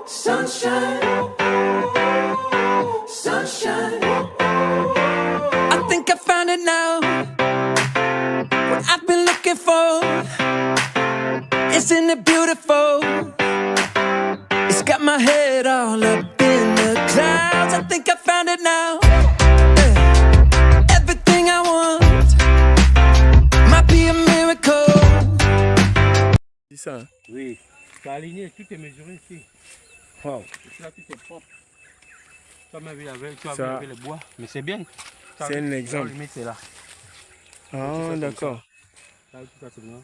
Sunshine, sunshine. I think I found it now. What I've been looking for. Isn't it beautiful? It's got my head all up in the clouds. I think I found it now. Yeah. Everything I want might be a miracle. C'est ça. Oui, tu as aligné, tout est mesuré ici. Wow. Ici là, tout est propre. Tu as vu avec le bois, mais c'est bien. C'est un exemple. Limite, c'est là. Ah, d'accord. Là, tout ça, c'est bien.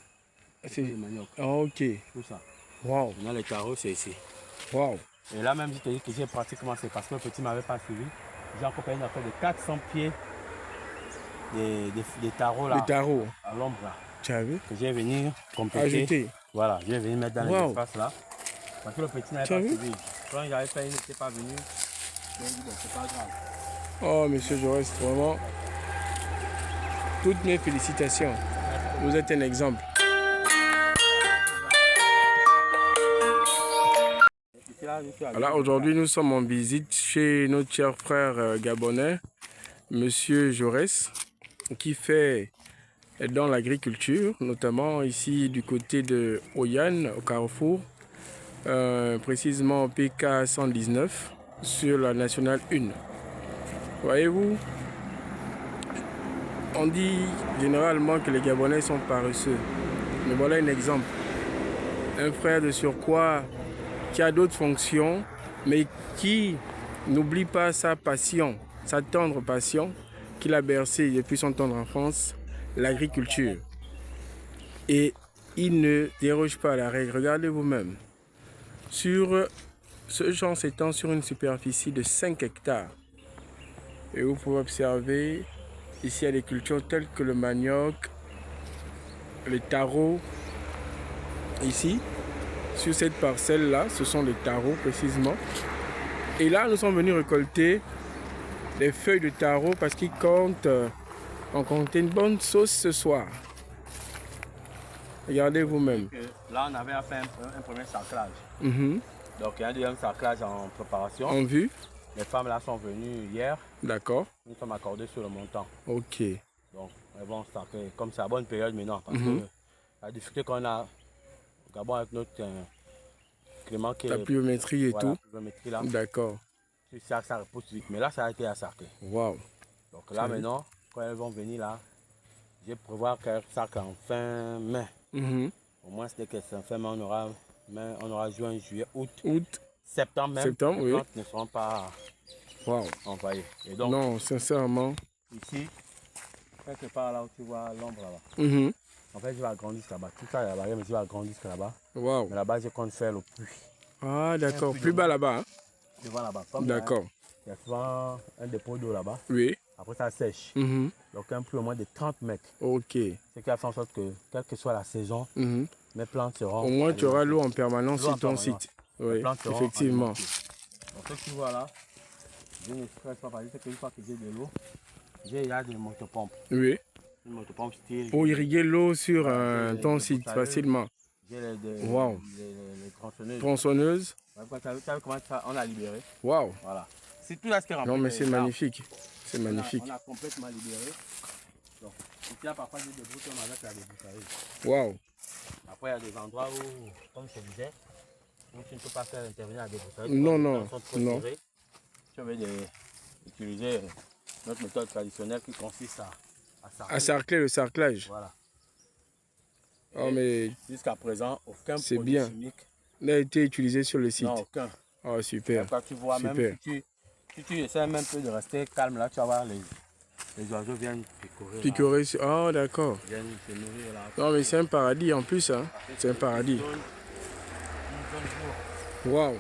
C'est le manioc. Ah, ok. Tout ça. Wow. Maintenant, les carreaux, c'est ici. Wow. Et là, même, je te dis que j'ai pratiquement, c'est parce que le petit ne m'avait pas suivi. J'ai accompagné une affaire de 400 pieds des tarots là. Les tarots. À l'ombre là. Tu as vu? Que j'ai venu compléter. Ajouter. Voilà, je vais venir mettre dans Wow. l'espace là. Parce que le petit n'avait pas suivi. Quand j'avais fait, il n'était pas venu. Donc, bon, c'est pas grave. Oh, monsieur Jaurès, vraiment, toutes mes félicitations. Vous êtes un exemple. Alors aujourd'hui, nous sommes en visite chez notre cher frère gabonais, monsieur Jaurès, qui fait dans l'agriculture, notamment ici du côté de Oyan, au Carrefour, précisément PK 119, sur la nationale 1. Voyez-vous, on dit généralement que les Gabonais sont paresseux. Mais voilà un exemple. Un frère de surcroît qui a d'autres fonctions, mais qui n'oublie pas sa passion, sa tendre passion qu'il a bercée depuis son tendre enfance, l'agriculture. Et il ne déroge pas à la règle. Regardez vous-même. Sur ce champ s'étend sur une superficie de 5 hectares. Et vous pouvez observer, ici il y a des cultures telles que le manioc, les tarots. Ici, sur cette parcelle-là, ce sont les tarots précisément. Et là, nous sommes venus récolter les feuilles de taro parce qu'ils comptent en compter une bonne sauce ce soir. Regardez vous-même. Là, on avait à faire un premier sarclage. Mm-hmm. Donc, il y a un deuxième sarclage en préparation. En vue. Les femmes là sont venues hier. D'accord. Nous sommes accordés sur le montant. Ok. Donc, elles vont sarcler. Comme c'est la bonne période maintenant. Parce que la difficulté qu'on a au Gabon avec notre climat qui est. La pluviométrie et voilà, tout. La pluviométrie là. D'accord. Ça repousse vite. Mais là, ça a été à sarcler. Waouh. Donc là, maintenant, quand elles vont venir là, je prévois qu'elles sarclent en fin mai. Au moins, c'est que c'est en fin mai, on aura juin, juillet, août. Septembre même, les plantes ne seront pas envoyées. Et donc, non, sincèrement. Ici, quelque part là où tu vois l'ombre là-bas. En fait, je vais agrandir là-bas. Tout ça là-bas, mais je vais agrandir là-bas. Wow. Mais là-bas, je compte faire le puits. Ah, d'accord. Plus bas là-bas. Hein? Devant là-bas. D'accord. Il y a souvent un dépôt d'eau là-bas. Oui. Après, ça sèche. Donc, un puits au moins de 30 mètres. Ok. Ce qui a fait en sorte que, quelle que soit la saison, mes plantes seront. Au moins, tu auras l'eau en permanence sur ton site. Oui, effectivement. Donc, ce que tu vois là, je ne stresse pas parce que une fois que j'ai de l'eau, j'ai là des motopompes. Oui. Une motopompe style. Pour irriguer l'eau sur ton site facilement. J'ai les tronçonneuses. Tronçonneuses. Tu as vu comment ça, on a libéré. Waouh. Voilà. C'est tout là ce qui est rempli. Non, mais c'est magnifique. C'est magnifique. On a complètement libéré. Donc, ici, parfois, j'ai des boutons avec la débouteilleuse. Waouh. Après, il y a des endroits où, comme je te disais, où tu ne peux pas faire intervenir la débouteilleuse. Non, non. Tu veux utiliser notre méthode traditionnelle qui consiste à sarcler. À sarcler, le sarclage. Voilà. Oh, mais jusqu'à présent, aucun produit bien. chimique n'a été utilisé sur le site. Non, aucun. Oh, super. Quand tu vois, super. Même si tu essaies même peu de rester calme, là, tu vas voir les oiseaux viennent picorer. Picorer sur... Oh, d'accord. Viennent se nourrir là. Non, mais c'est un paradis en plus. Hein. C'est un paradis. Waouh.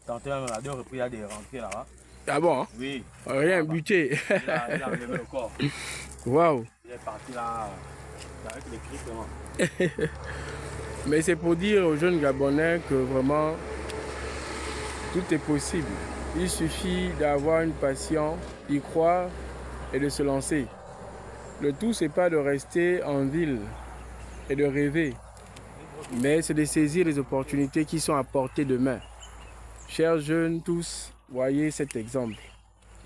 Tantôt, même à 2 reprises, il y a des rentrées là-bas. Ah bon? Hein? Oui. Rien buté. Il a enlevé le corps. Waouh. Il est parti là avec les cris. Mais c'est pour dire aux jeunes Gabonais que vraiment tout est possible. Il suffit d'avoir une passion, d'y croire et de se lancer. Le tout, c'est pas de rester en ville et de rêver. Mais c'est de saisir les opportunités qui sont à portée de main. Chers jeunes tous, voyez cet exemple.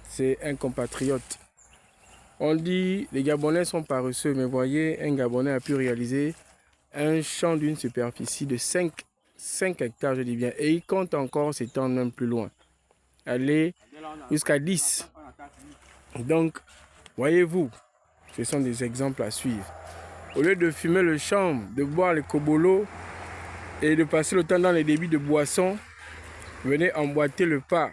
C'est un compatriote. On dit les Gabonais sont paresseux, mais voyez, un Gabonais a pu réaliser un champ d'une superficie de 5 hectares, je dis bien. Et il compte encore s'étendre même plus loin. Aller jusqu'à 10. Donc, voyez-vous, ce sont des exemples à suivre. Au lieu de fumer le champ, de boire les kobolos et de passer le temps dans les débits de boissons, venez emboîter le pas,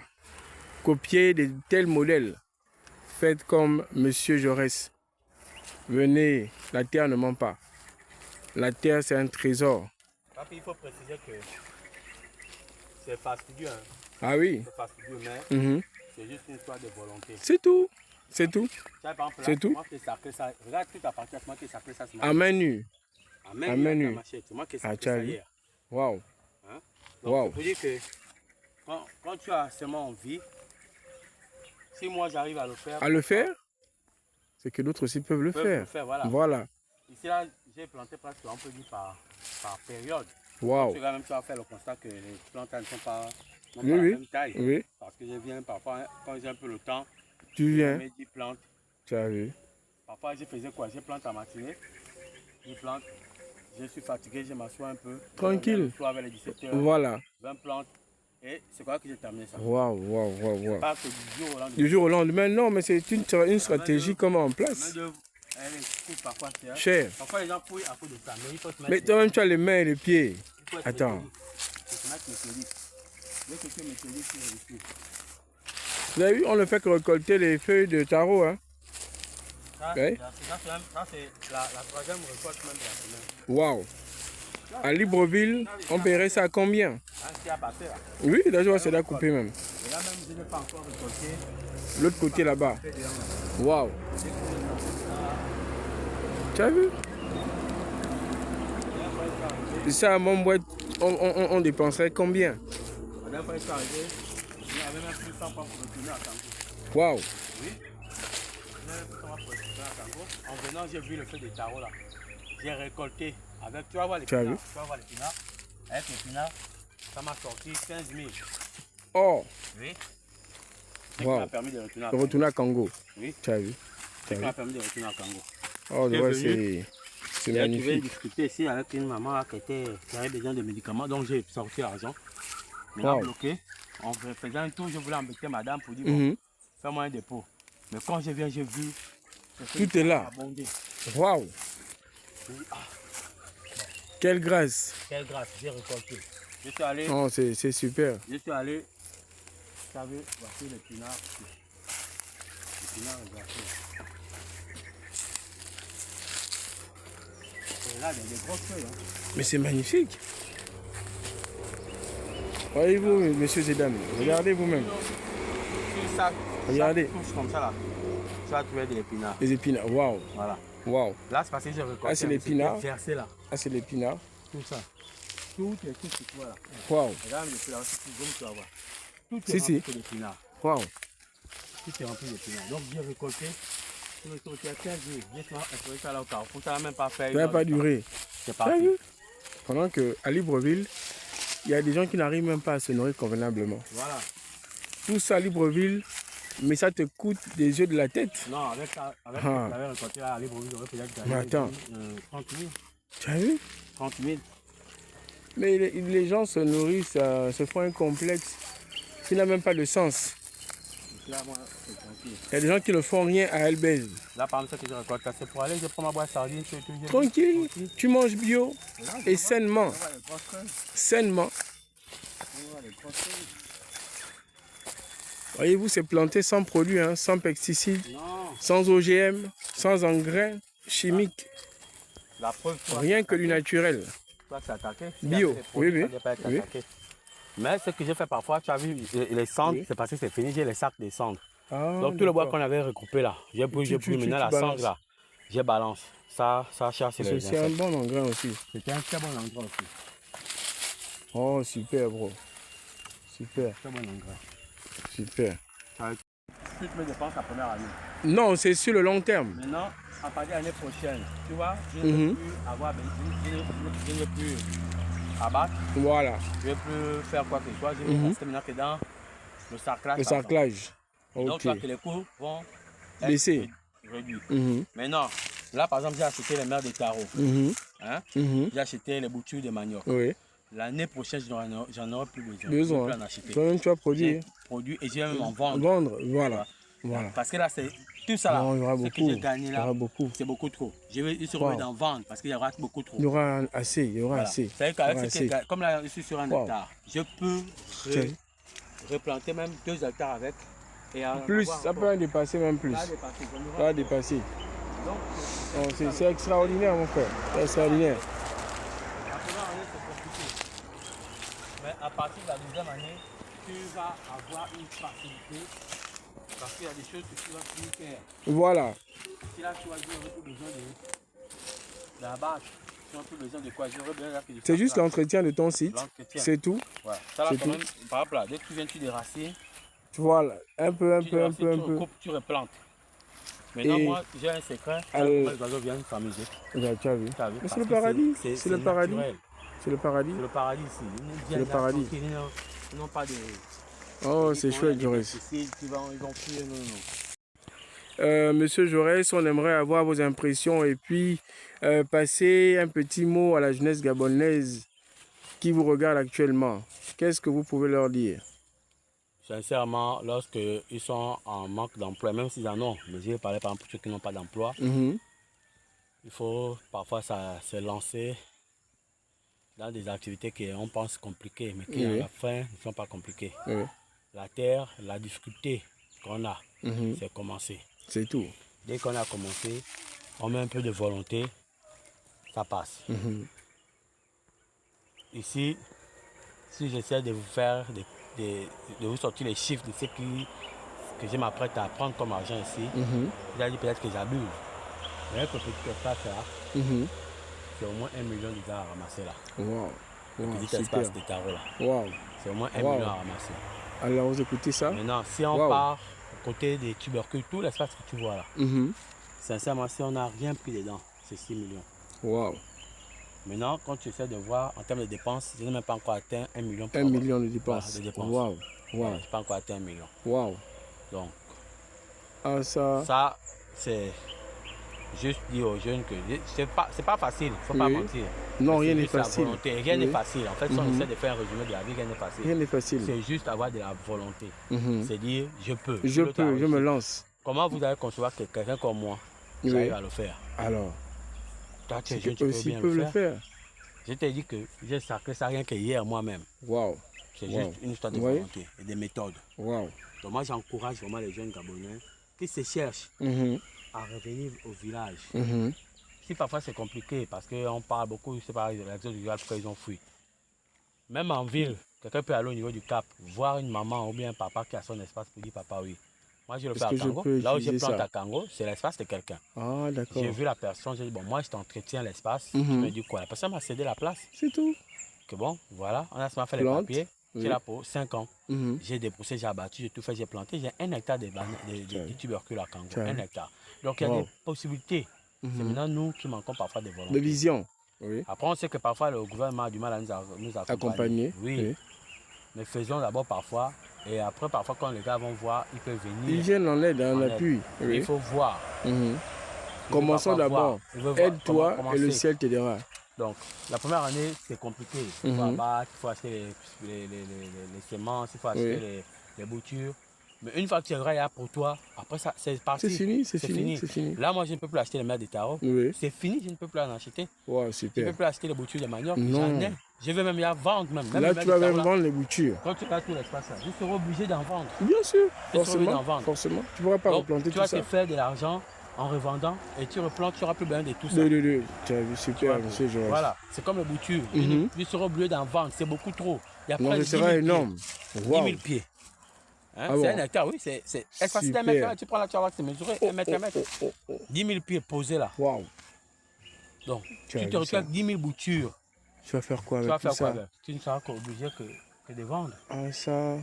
copier de tels modèles. Faites comme Monsieur Jaurès. Venez, la terre ne ment pas. La terre, c'est un trésor. Papi, il faut préciser que c'est fastidieux. Hein. Ah oui. C'est fastidieux, mais c'est juste une histoire de volonté. C'est tout. C'est tout. C'est tout. Moi, ça, regarde tout à partir de moi qui sacré ça. À main nue. À main nue. C'est moi qui sacré ça hier. Waouh. Hein? Donc, je peux dire que quand tu as seulement envie, si moi j'arrive à le faire. À le faire, c'est que d'autres aussi peuvent le faire. Voilà. Ici, là, j'ai planté presque, on peut dire, par période. Waouh. Tu vas faire le constat que les plantes ne sont pas, la Oui. même taille. Oui. Parce que je viens parfois, quand j'ai un peu le temps, tu viens. Je mets 10 plantes. Tu as vu. Parfois, je faisais quoi? Je plante à matinée, je plante, je suis fatigué, je m'assois un peu. Tranquille. Le soir vers les 17h. Voilà. 20 plantes. Et c'est quoi que j'ai terminé ça? Waouh. Pas que du jour au lendemain. Du jour au lendemain, non, mais c'est une stratégie comment en place. Elle est parfois cher. Parfois les gens fouillent à cause de ça. Mais il faut se mettre. Mais toi-même, tu as les mains et les pieds. Attends. Vous avez vu, on ne fait que récolter les feuilles de taro. Hein? Ça, oui. Ça c'est la troisième récolte même de la semaine. Waouh. À Libreville, on paierait ça à combien? C'est à passer là. Oui, là je vois c'est là coupé même. Et là même, je n'ai pas encore récolté. L'autre côté là-bas. Waouh. Tu as vu? Et ça, à mon boîte, on dépenserait combien? La dernière fois que je suis arrivé, il y avait même plus de 100 francs pour retourner à Tango. Waouh. Oui. Il y avait plus de 100 francs pour retourner à Tango. En venant, j'ai vu le feu des tarots là. J'ai récolté avec, tu vas voir les pinards. Tu vas voir les pinards. Avec les pinards, ça m'a sorti 15 000. Oh. Oui. Wow. Ça m'a permis de retourner à Congo. Oui. Tu as vu? Ça m'a permis de retourner à Congo. Oh, ouais, c'est magnifique. Je vais discuter ici avec une maman qui avait besoin de médicaments, donc j'ai sorti l'argent. Maintenant bloqué. En faisant un tour, je voulais embêter madame pour dire bon, fais-moi un dépôt. Mais quand je viens, j'ai vu. Tout est là. Waouh! Quelle grâce! Quelle grâce, j'ai récolté. Je suis allé. Oh, c'est super. Je suis allé. Vous savez, voici les pinards. Les pinards, voici. Là, il y a des grosses feuilles. Hein. Mais c'est magnifique. Voyez-vous, messieurs et dames, regardez vous-même. Regardez. Ça comme ça là. Tu vas trouver des épinards. Des épinards, waouh. Voilà. Waouh. Là, c'est parce que j'ai récolté. Ah, c'est l'épinard. Versé là. Ah, c'est l'épinard. Tout ça. Tout est tout ce que tu vois là. Waouh. Regarde, depuis là, tu vas voir. Tout est rempli d'épinards. Waouh. Tout est rempli d'épinards. Donc, j'ai récolté. Je me suis récolté à 15 jours. J'ai trouvé ça là au carrefour. Ça n'a même pas fait. Ça n'a pas duré. C'est parti. Pendant qu'à Libreville, il y a des gens qui n'arrivent même pas à se nourrir convenablement. Voilà. Tout ça à Libreville, mais ça te coûte des yeux de la tête. Non, avec ça, avec ça, j'avais récolté à Libreville, j'aurais peut-être gagné. Mais attends. 30 000. Tu as vu? 30 000. Mais les gens se nourrissent, se font un complexe qui n'a même pas de sens. Là, moi, c'est tranquille. Il y a des gens qui ne font rien à Elbez. Là, par exemple, ce que je récolte, c'est pour aller, je prends ma boîte sardine. Tranquille, tu manges bio et sainement. Sainement. Voyez-vous, c'est planté sans produits, hein, sans pesticides, sans OGM, sans engrais chimiques. La preuve, rien que du naturel. Toi, c'est attaqué. Bio, oui. Mais ce que j'ai fait parfois, tu as vu, les cendres, c'est parce que c'est fini, j'ai les sacs de cendres. Ah, donc tout le bois qu'on avait recoupé là, j'ai pris maintenant la cendre là, je balance. Ça chasse les insectes. C'est un bon engrais aussi. C'était un très bon engrais aussi. Oh, super bro. Super. Très bon engrais. Super. toutes mes dépenses la première année. Non, c'est sur le long terme. Maintenant, à partir de l'année prochaine, tu vois, je ne vais plus avoir, je ne vais plus abattre. Voilà. Je ne vais plus faire quoi que ce soit. Je vais rester maintenant que dans le sarclage. Le sarclage. Donc, Ok. tu vois que les coûts vont Baisser. réduits. Maintenant, là, par exemple, j'ai acheté les mers de tarot. Hein? J'ai acheté les boutures de manioc. Oui. L'année prochaine, j'en aurai plus besoin. Besoin. Je vais plus en acheter. Toi-même, tu vas produire. Produit et je vais même en vendre. Vendre, voilà. Voilà. Parce que là, c'est tout ça là. Non, il y aura Ce beaucoup. que j'ai gagné Il y là, aura beaucoup. c'est beaucoup trop. Je vais essayer d'en vendre parce qu'il y aura beaucoup trop. Il y aura assez. Il y aura Voilà. assez. C'est qu'avec ce que, comme là, je suis sur un hectare, je peux replanter même 2 hectares avec. Et plus, ça peut en dépasser même plus. Ça va dépasser. Donc, c'est extraordinaire, mon frère. C'est extraordinaire. La première année, c'est compliqué. Mais à partir de la deuxième année, tu vas avoir une facilité. Parce qu'il y a des choses que tu vas plus faire. Voilà. Si là, tu vas dire, j'aurais plus besoin de la bâche. Tu n'auras plus besoin de quoi. C'est juste l'entretien de ton site. C'est tout. Voilà. Ça, là, quand même, par exemple, là, dès que tu viens, tu déracer. Voilà. Un peu. Tu replantes. Maintenant, Et moi, j'ai un secret. les oiseaux viennent s'amuser. Tu as vu. Mais c'est le paradis. C'est le paradis. C'est le paradis. C'est le paradis ici. C'est le paradis. Ils n'ont pas de... Oh, c'est chouette, Jaurès. Ils vont fuir, Monsieur Jaurès, on aimerait avoir vos impressions et puis passer un petit mot à la jeunesse gabonaise qui vous regarde actuellement. Qu'est-ce que vous pouvez leur dire? Sincèrement, lorsqu'ils sont en manque d'emploi, même s'ils en ont, mais je vais parler par exemple pour ceux qui n'ont pas d'emploi, il faut parfois se lancer dans des activités qu'on pense compliquées, mais qui à la fin ne sont pas compliquées. La terre, la difficulté qu'on a, c'est commencer. C'est tout. Dès qu'on a commencé, on met un peu de volonté, ça passe. Ici, si j'essaie de vous faire, de vous sortir les chiffres de ce que je m'apprête à prendre comme argent ici, vous allez dire peut-être que j'abuse. Mais avec le petit espace là, c'est au moins 1 million de gars à ramasser là. Wow. Le petit espace de tarot là. C'est au moins 1 million à ramasser. Alors vous écoutez ça? Maintenant, si on part au côté des tubercules, tout l'espace que tu vois là, sincèrement, si on n'a rien pris dedans, c'est 6 millions. Wow. Maintenant, quand tu essaies de voir en termes de dépenses, je n'ai même pas encore atteint 1 million. 1 million de dépenses. Voilà, de dépenses. Wow. Je n'ai pas encore atteint 1 million. Wow. Donc, ça c'est juste dire aux jeunes que c'est pas facile, il ne faut pas mentir. Non, rien n'est facile. Rien n'est facile. En fait, si on essaie de faire un résumé de la vie, rien n'est facile. Rien n'est facile. C'est juste avoir de la volonté. C'est dire, je peux. Je me lance. Comment vous allez concevoir que quelqu'un comme moi j'arrive à le faire? Alors, toi, tu es jeune, tu peux aussi bien le faire. Je t'ai dit que j'ai sacré ça rien que hier moi-même. Wow. C'est juste une histoire de volonté et de méthode. Wow. Donc moi, j'encourage vraiment les jeunes Gabonais qui se cherchent à revenir au village. Si parfois c'est compliqué parce qu'on parle beaucoup, c'est pas les réactions du village qu'ils ont fui. Même en ville, quelqu'un peut aller au niveau du Cap, voir une maman ou bien un papa qui a son espace pour dire papa oui. Moi je le fais à Kango. Là où je plante à Kango, c'est l'espace de quelqu'un. Ah d'accord. J'ai vu la personne, j'ai dit bon moi je t'entretiens l'espace. Je me dis quoi? La personne m'a cédé la place. C'est tout. Que bon, voilà, on a seulement fait les papiers. J'ai là pour 5 ans. J'ai débroussé, j'ai abattu, j'ai tout fait, j'ai planté. J'ai 1 hectare de tubercules à Kango. 1 hectare. Donc il y a des possibilités. C'est maintenant nous qui manquons parfois de volonté. De vision. Oui. Après, on sait que parfois le gouvernement a du mal à nous accompagner. Oui. Mais faisons d'abord parfois. Et après, parfois, quand les gars vont voir, ils peuvent venir. Ils viennent en aide, en appui. Oui. Il faut voir. Commençons d'abord. Aide-toi et le ciel t'aidera. Donc, la première année, c'est compliqué. Il faut abattre, il faut acheter les semences, il faut acheter les boutures. Mais une fois que tu es là pour toi, après ça, c'est parti. C'est fini. Là, moi, je ne peux plus acheter les mers de tarot. C'est fini, je ne peux plus en acheter. Wow, super. Je ne peux plus acheter les boutures de manioc. J'en ai. Je vais même y vendre. Même là, tu vas même vendre les boutures. Quand tu as tout l'espace là, je serai obligé d'en vendre. Bien sûr, forcément. Forcément. Tu ne pourras pas replanter tout ça. Tu vas te faire de l'argent en revendant et tu replantes, tu n'auras plus besoin de tout ça. Tu as vu, super, monsieur Jaurès. Voilà, c'est comme les boutures. Je serai obligé d'en vendre, c'est beaucoup trop. Il y a non, ce sera énorme. 10 000 pieds. Hein? C'est 1 hectare, oui. C'est espace d'un mètre. Tu prends là, tu vas te mesurer 1 mètre, 1 mètre. 10 000 pieds posés là. Wow. Donc, tu te retrouves avec 10 000 boutures. Tu vas faire quoi avec tout ça? Tu ne seras qu'obligé que de vendre. Ah, ça.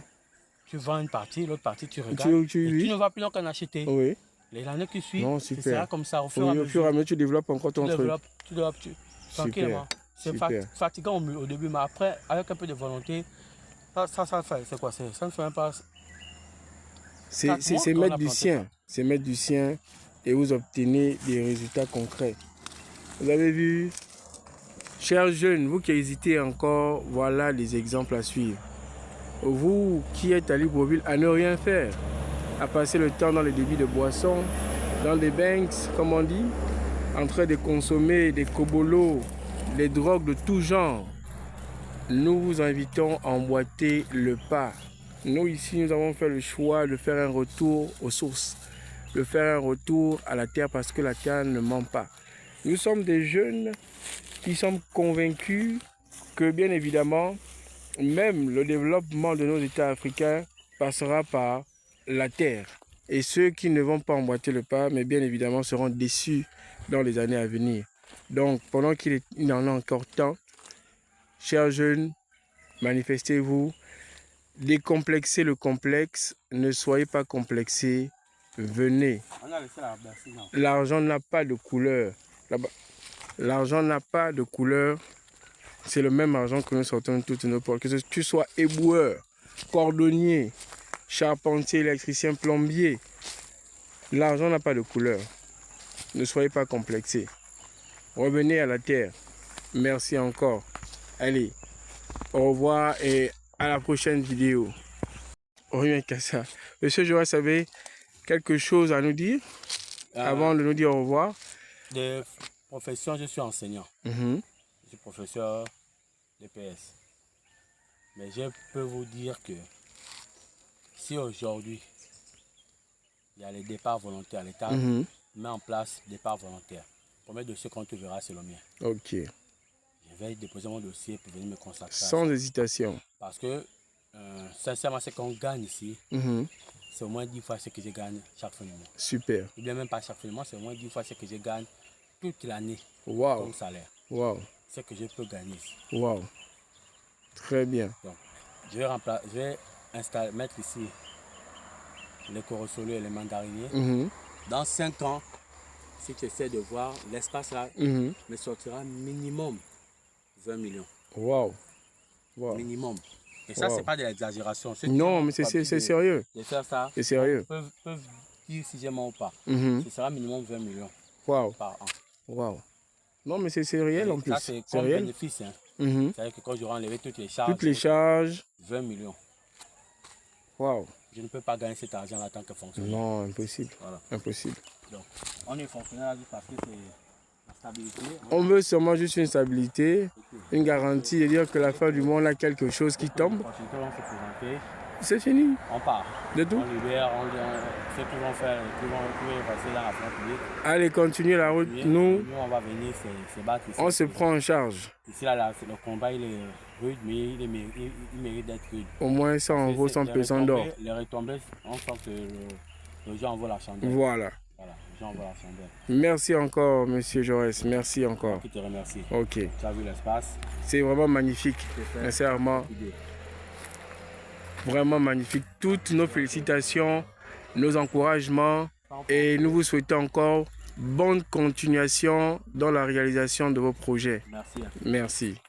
tu vends une partie, l'autre partie tu regardes. Tu ne vas plus donc en acheter. Oui. L'année qui suit, c'est sera comme ça. Au fur et à mesure, tu développes encore ton truc. Tu développes tranquillement. C'est fatigant au début, mais après, avec un peu de volonté, ça fait. C'est quoi? Ça ne fait même pas. C'est mettre du sien. C'est mettre du sien et vous obtenez des résultats concrets. Vous avez vu, chers jeunes, vous qui hésitez encore, voilà les exemples à suivre. Vous qui êtes à Libreville à ne rien faire, à passer le temps dans les débits de boissons, dans des banks, comme on dit, en train de consommer des cobolos, des drogues de tout genre, nous vous invitons à emboîter le pas. Nous, ici, nous avons fait le choix de faire un retour aux sources, de faire un retour à la terre parce que la terre ne ment pas. Nous sommes des jeunes qui sommes convaincus que, bien évidemment, même le développement de nos États africains passera par la terre. Et ceux qui ne vont pas emboîter le pas, mais bien évidemment, seront déçus dans les années à venir. Donc, pendant qu'il en a encore temps, chers jeunes, manifestez-vous, décomplexez le complexe, ne soyez pas complexés, venez. L'argent n'a pas de couleur. L'argent n'a pas de couleur. C'est le même argent que nous sortons de toutes nos portes. Que tu sois éboueur, cordonnier, charpentier, électricien, plombier. L'argent n'a pas de couleur. Ne soyez pas complexés. Revenez à la terre. Merci encore. Allez, au revoir et à la prochaine vidéo. Rien qu'à ça. Monsieur Joas, avez quelque chose à nous dire avant de nous dire au revoir? De profession, je suis enseignant. Je suis professeur d'EPS. Mais je peux vous dire que si aujourd'hui, il y a les départs volontaires, l'État met en place des départs volontaires. Le premier dossier qu'on te verra, c'est le mien. Ok. Je vais déposer mon dossier pour venir me consacrer. Sans hésitation. Parce que, sincèrement, ce qu'on gagne ici, c'est au moins 10 fois ce que je gagne chaque fin du mois. Super. Ou bien même pas chaque fin du mois, c'est au moins 10 fois ce que je gagne toute l'année comme salaire. Wow. C'est ce que je peux gagner ici. Wow. Très bien. Donc, je vais mettre ici les corossoliers et les mandariniers. Dans 5 ans, si tu essaies de voir, l'espace là me sortira minimum 20 millions. Wow. Minimum. Et ça, c'est pas de l'exagération. Non, mais c'est sérieux. De faire ça, c'est sérieux. Peuvent dire si j'ai menti ou pas. Ce sera minimum 20 millions par an. Wow. Non, mais c'est réel en plus. Ça, c'est comme réel. bénéfice. C'est-à-dire que quand j'aurai enlevé toutes les charges, 20 millions. Wow. Je ne peux pas gagner cet argent en tant que fonctionnaire. Non, impossible. Voilà. Impossible. Donc, on est fonctionnaire parce que c'est la stabilité. On veut seulement juste une stabilité, une garantie de dire que la fin du monde a quelque chose qui tombe. C'est fini. On part. De tout. On libère, ceux qui vont faire, qui vont passer là à la publique. Allez, continuez la route. Nous, on va venir se battre ici. On se prend en charge. Ici, là, le combat, il est rude, mais il mérite d'être rude. Au moins, ça en vaut 100 pesant d'or. Les retombées, on sent que les gens en vaut la chandelle. Voilà. Les gens en vaut la chandelle. Merci encore, monsieur Jaurès. Merci encore. Je te remercie. Ok. Tu as vu l'espace? C'est vraiment magnifique. Sincèrement. Vraiment magnifique. Toutes nos félicitations, nos encouragements et nous vous souhaitons encore bonne continuation dans la réalisation de vos projets. Merci. Merci.